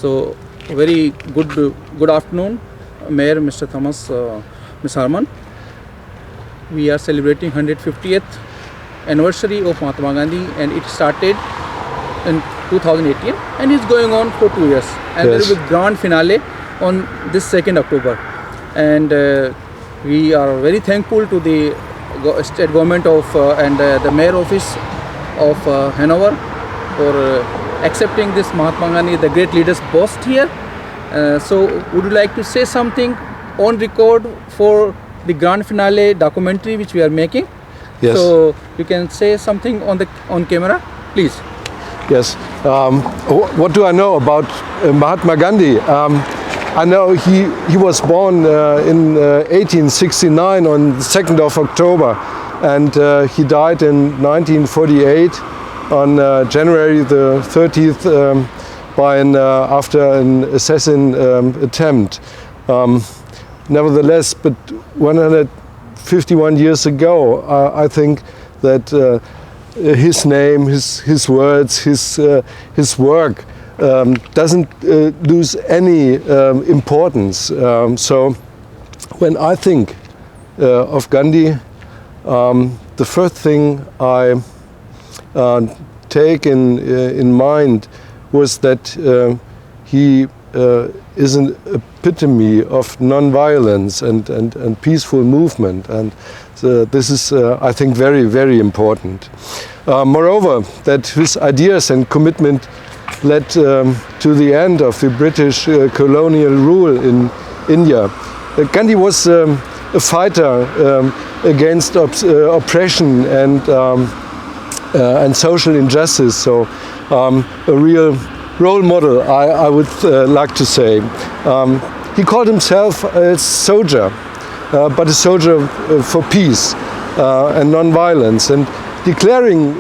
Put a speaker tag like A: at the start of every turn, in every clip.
A: So very good afternoon, Mayor Mr. Thomas, Ms. Harman. We are celebrating 150th anniversary of Mahatma Gandhi, and it started in 2018 and is going on for 2 years. And there will be grand finale on this 2nd October. And we are very thankful to the state government of and the mayor office of Hanover for accepting this Mahatma Gandhi, the great leader's post here. So would you like to say something on record for the grand finale documentary which we are making?
B: Yes.
A: So you can say something on camera, please.
B: Yes. What do I know about Mahatma Gandhi? I know he was born in 1869 on the 2nd of October, and he died in 1948 on January the 30th after an assassin attempt. Nevertheless, but 151 years ago, I think that his name, his words, his work doesn't lose any importance. So when I think of Gandhi, the first thing I take in mind was that he is an epitome of non-violence and peaceful movement, and so this is, I think, very, very important. Moreover, that his ideas and commitment led to the end of the British colonial rule in India. Gandhi was a fighter against oppression and social injustice, so a real role model, I would like to say. He called himself a soldier, but a soldier for peace and non-violence. And declaring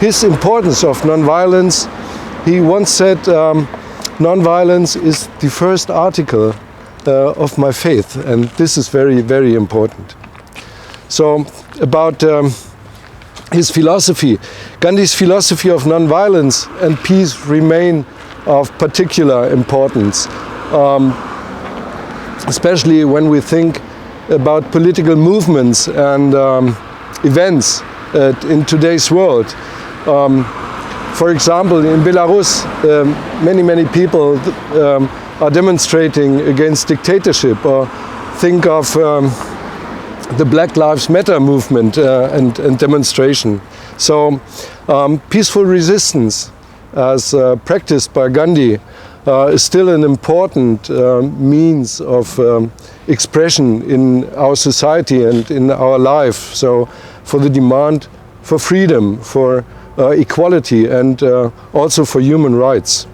B: his importance of non-violence, he once said, non-violence is the first article of my faith, and this is very, very important. So about his philosophy, Gandhi's philosophy of non-violence and peace remain of particular importance, especially when we think about political movements and events in today's world. For example, in Belarus, many people are demonstrating against dictatorship, or think of the Black Lives Matter movement and demonstration. So peaceful resistance, as practiced by Gandhi, is still an important means of expression in our society and in our life. So for the demand for freedom, for equality, and also for human rights.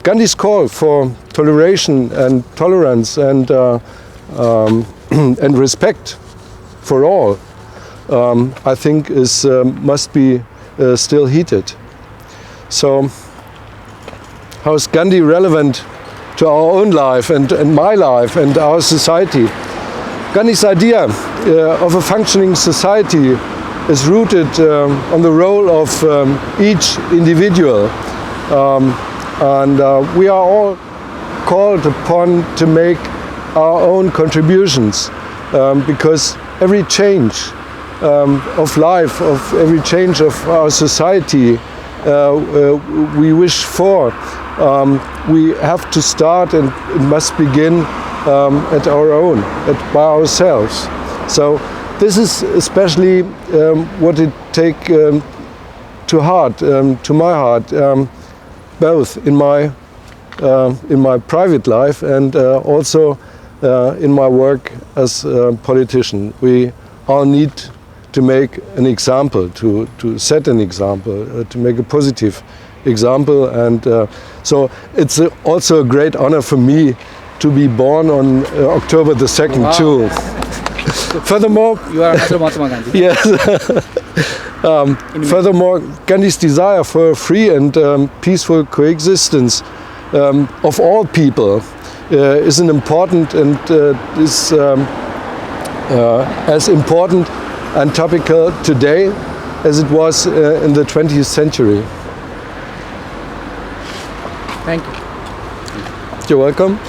B: Gandhi's call for toleration and tolerance and respect for all, I think, must be still heated. So, how is Gandhi relevant to our own life and my life and our society? Gandhi's idea of a functioning society is rooted on the role of each individual, and we are all called upon to make our own contributions, because every change of life, of every change of our society we wish for, we have to start, and it must begin at our own, by ourselves. So this is especially what it takes to my heart, both in my private life and also in my work as a politician. We all need to make an example, to set an example, to make a positive example, and so it's also a great honor for me to be born on October the 2nd.
A: Wow.
B: Too. Furthermore,
A: You are another Mahatma Gandhi.
B: yes. Furthermore, Gandhi's desire for a free and peaceful coexistence of all people is an important and is as important and topical today as it was in the 20th century.
A: Thank you.
B: You're welcome.